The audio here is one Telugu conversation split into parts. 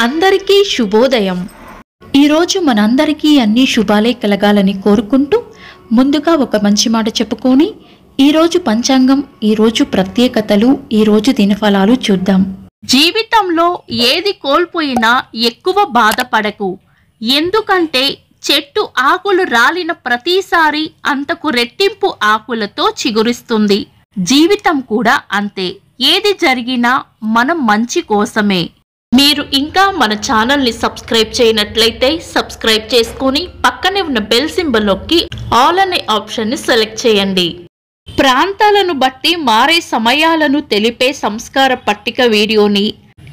అందరికీ శుభోదయం. ఈరోజు మనందరికీ అన్ని శుభాలే కలగాలని కోరుకుంటూ ముందుగా ఒక మంచి మాట చెప్పుకొని ఈరోజు పంచాంగం, ఈరోజు ప్రత్యేకతలు, ఈరోజు దినఫలాలు చూద్దాం. జీవితంలో ఏది కోల్పోయినా ఎక్కువ బాధపడకు. ఎందుకంటే చెట్టు ఆకులు రాలిన ప్రతిసారి అంతకు రెట్టింపు ఆకులతో చిగురిస్తుంది. జీవితం కూడా అంతే. ఏది జరిగినా మనం మంచి కోసమే. మీరు ఇంకా మన ఛానల్ని సబ్స్క్రైబ్ చేయనట్లయితే సబ్స్క్రైబ్ చేసుకొని పక్కనే ఉన్న బెల్ సింబల్ నొక్కి ఆల్ అనే ఆప్షన్ని సెలెక్ట్ చేయండి. ప్రాంతాలను బట్టి మారే సమయాలను తెలిపే సంస్కార పట్టిక వీడియోని,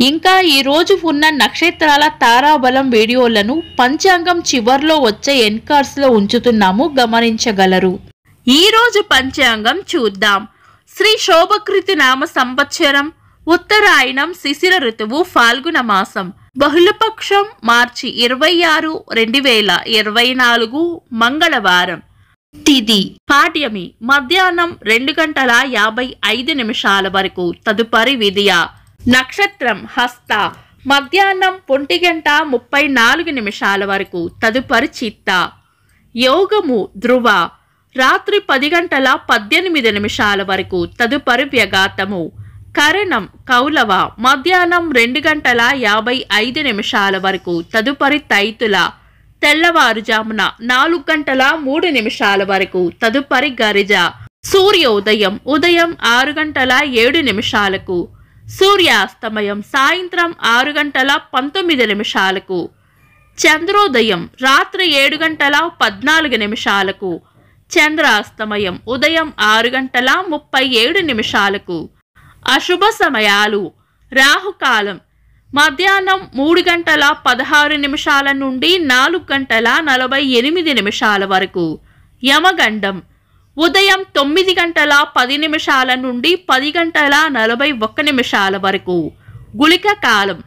ఇంకా ఈరోజు ఉన్న నక్షత్రాల తారాబలం వీడియోలను పంచాంగం చివర్లో వచ్చే ఎన్కార్స్లో ఉంచుతున్నాము, గమనించగలరు. ఈరోజు పంచాంగం చూద్దాం. శ్రీ శోభకృతి నామ సంవత్సరం, ఉత్తరాయణం, శిశిర ఋతువు, ఫాల్గుణ మాసం, బహుళపక్షం, మార్చి 26, 2024, మంగళవారం. తిథి పాడ్యమి మధ్యాహ్నం 2:55 వరకు, తదుపరి విదియ. నక్షత్రం హస్త మధ్యాహ్నం 1:34 వరకు, తదుపరి చిత్త. యోగము ధ్రువ రాత్రి 10:18 వరకు, తదుపరి వ్యగాతము. కరణం కౌలవ మధ్యాహ్నం 2:55 వరకు, తదుపరి తైతుల. తెల్లవారుజామున 4:03 వరకు, తదుపరి గరిజ. సూర్యోదయం ఉదయం 6:07, సూర్యాస్తమయం సాయంత్రం 6:19. చంద్రోదయం రాత్రి 7:14, చంద్రాస్తమయం ఉదయం 6:37. అశుభ సమయాలు: రాహుకాలం మధ్యాహ్నం 3:16 నుండి 4:48 వరకు, యమగండం ఉదయం 9:10 నుండి 10:41 వరకు, గుళిక కాలం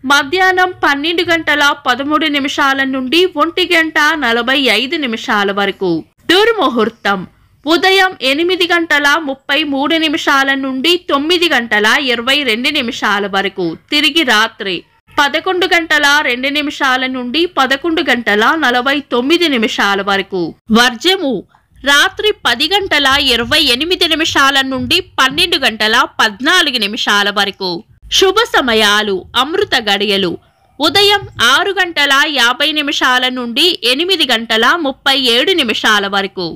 మధ్యాహ్నం 12:13 నుండి 1:45 వరకు. దుర్ముహూర్తం ఉదయం 8:33 నుండి 9:22 వరకు, తిరిగి రాత్రి 11:02 నుండి 11:49 వరకు. వర్జము రాత్రి 10:28 నుండి 12:14 వరకు. శుభ సమయాలు: అమృత గడియలు ఉదయం 6:50 నుండి 8:37 వరకు.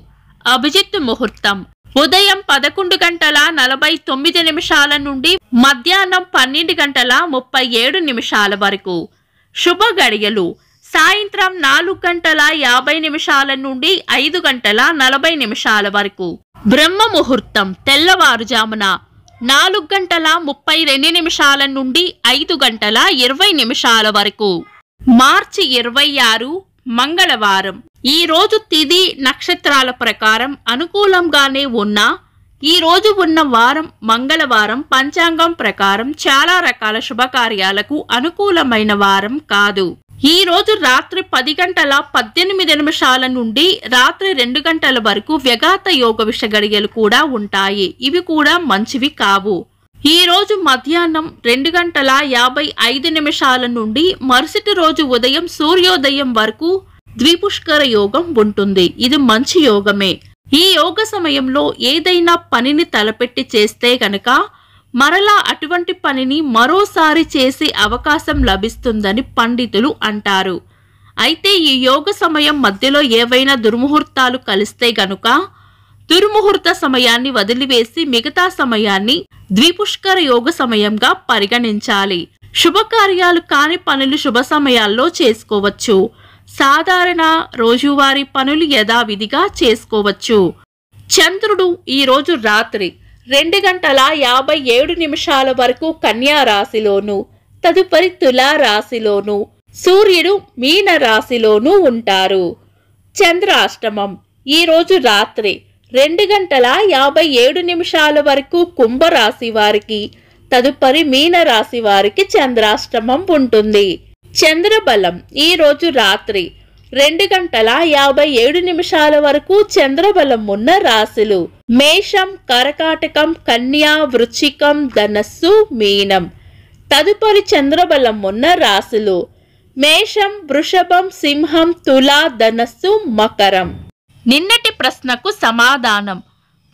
అభిజిత్ ముహూర్తం ఉదయం 11:49 నుండి మధ్యాహ్నం 12:37 వరకు. శుభ గడియలు సాయంత్రం 4:50 నుండి 5:40 వరకు. బ్రహ్మ ముహూర్తం తెల్లవారుజామున 4:32 నుండి 5:20 వరకు. మార్చి 26 మంగళవారం. ఈ రోజు తిథి నక్షత్రాల ప్రకారం అనుకూలంగానే ఉన్నా ఈ రోజు ఉన్న వారం మంగళవారం పంచాంగం ప్రకారం చాలా రకాల శుభకార్యాలకు అనుకూలమైన వారం కాదు. ఈ రోజు రాత్రి 10:18 నుండి రాత్రి 2 వరకు వ్యఘాత యోగ విష గడియలు కూడా ఉంటాయి. ఇవి కూడా మంచివి కావు. ఈ రోజు మధ్యాహ్నం 2:55 నుండి మరుసటి రోజు ఉదయం సూర్యోదయం వరకు ద్విపుష్కర యోగం ఉంటుంది. ఇది మంచి యోగమే. ఈ యోగ సమయంలో ఏదైనా పనిని తలపెట్టి చేస్తే గనక మరలా అటువంటి పనిని మరోసారి చేసే అవకాశం లభిస్తుందని పండితులు అంటారు. అయితే ఈ యోగ సమయం మధ్యలో ఏవైనా దుర్ముహూర్తాలు కలిస్తే గనుక దుర్ముహూర్త సమయాన్ని వదిలివేసి మిగతా సమయాన్ని ద్విపుష్కర యోగ సమయంగా పరిగణించాలి. శుభకార్యాలు కాని పనులు శుభ సమయాల్లో చేసుకోవచ్చు. సాధారణ రోజువారీ పనులు యథావిధిగా చేసుకోవచ్చు. చంద్రుడు ఈ రోజు రాత్రి 2:57 వరకు కన్యా రాశిలోను, తదుపరి తులా రాశిలోను, సూర్యుడు మీన రాశిలోనూ ఉంటారు. చంద్రాష్టమం ఈ రోజు రాత్రి 2:57 వరకు కుంభరాశి వారికి, తదుపరి మీన రాశి వారికి చంద్రాష్టమం ఉంటుంది. చంద్రబలం ఈ రోజు రాత్రి 2:57 వరకు చంద్రబలం ఉన్న రాశులు మేషం, కర్కాటకం, కన్యా, వృశ్చికం, ధనస్సు, మీనం. తదుపరి చంద్రబలం ఉన్న రాశులు మేషం, వృషభం, సింహం, తుల, ధనస్సు, మకరం. నిన్నటి ప్రశ్నకు సమాధానం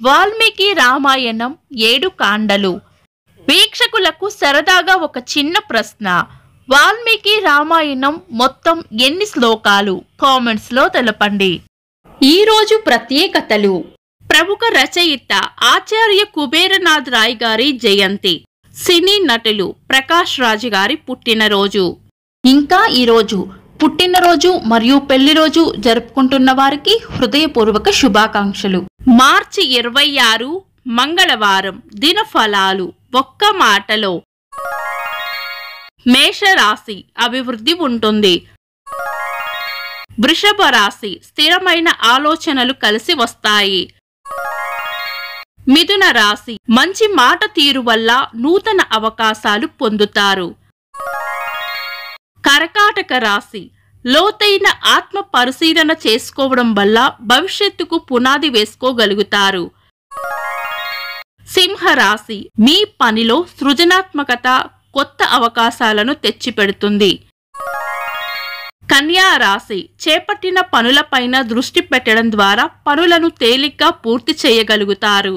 వాల్మీకి రామాయణం 7 కాండలు. వీక్షకులకు సరదాగా ఒక చిన్న ప్రశ్న, వాల్మీకి రామాయణం మొత్తం ఎన్ని శ్లోకాలు? కామెంట్స్ లో తెలపండి. ఈ రోజు ప్రత్యేకతలు: ప్రముఖ రచయిత ఆచార్య కుబేరనాథ్ రాయ్ గారి జయంతి, సినీ నటులు ప్రకాష్ రాజ్ గారి పుట్టినరోజు. ఇంకా ఈరోజు పుట్టినరోజు మరియు పెళ్లి రోజు జరుపుకుంటున్న వారికి హృదయపూర్వక శుభాకాంక్షలు. మార్చి 26 మంగళవారం. దినఫలాలు ఒక్క మాటలో: మేషరాశి అభివృద్ధి ఉంటుంది. వృషభ రాశి స్థిరమైన ఆలోచనలు కలిసి వస్తాయి. మిథున రాశి మంచి మాట తీరు వల్ల నూతన అవకాశాలు పొందుతారు. కర్కాటక రాశి లోతైన ఆత్మ పరిశీలన చేసుకోవడం వల్ల భవిష్యత్తుకు పునాది వేసుకోగలుగుతారు. సింహరాశి మీ పనిలో సృజనాత్మకత కొత్త అవకాశాలను తెచ్చిపెడుతుంది. కన్యా రాశి చేపట్టిన పనులపైన దృష్టి పెట్టడం ద్వారా పనులను తేలిగ్గా పూర్తి చేయగలుగుతారు.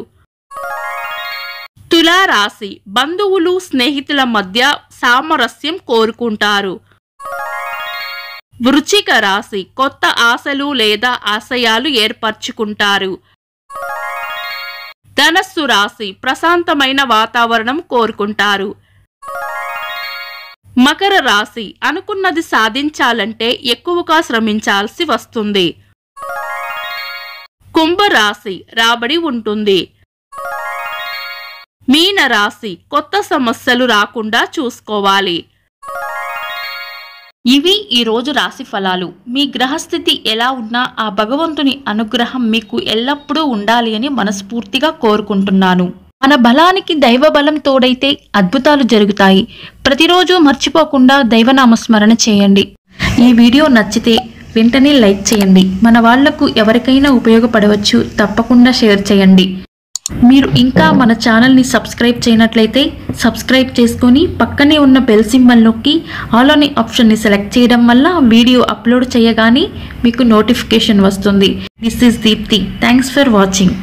తులా రాశి బంధువులు, స్నేహితుల మధ్య సామరస్యం కోరుకుంటారు. వృశ్చిక రాశి కొత్త ఆశలు లేదా ఆశయాలు ఏర్పరచుకుంటారు. ధనస్సు రాశి ప్రశాంతమైన వాతావరణం కోరుకుంటారు. మకర రాశి అనుకున్నది సాధించాలంటే ఎక్కువగా శ్రమించాల్సి వస్తుంది. కుంభరాశి రాబడి ఉంటుంది. మీన రాశి కొత్త సమస్యలు రాకుండా చూసుకోవాలి. ఇవి ఈ రోజు రాశి ఫలాలు. మీ గ్రహస్థితి ఎలా ఉన్నా ఆ భగవంతుని అనుగ్రహం మీకు ఎల్లప్పుడూ ఉండాలి అని మనస్ఫూర్తిగా కోరుకుంటున్నాను. మన బలానికి దైవ బలం తోడైతే అద్భుతాలు జరుగుతాయి. ప్రతిరోజు మర్చిపోకుండా దైవనామస్మరణ చేయండి. ఈ వీడియో నచ్చితే వెంటనే లైక్ చేయండి. మన వాళ్లకు ఎవరికైనా ఉపయోగపడవచ్చు. తప్పకుండా షేర్ చేయండి. మీరు ఇంకా మన ఛానల్ని సబ్స్క్రైబ్ చేయనట్లయితే సబ్స్క్రైబ్ చేసుకొని పక్కనే ఉన్న బెల్ సింబల్ నొక్కి ఆల్ అనే ఆప్షన్ని సెలెక్ట్ చేయడం వల్ల వీడియో అప్లోడ్ చేయగానే మీకు నోటిఫికేషన్ వస్తుంది. This is Deepti. Thanks for watching.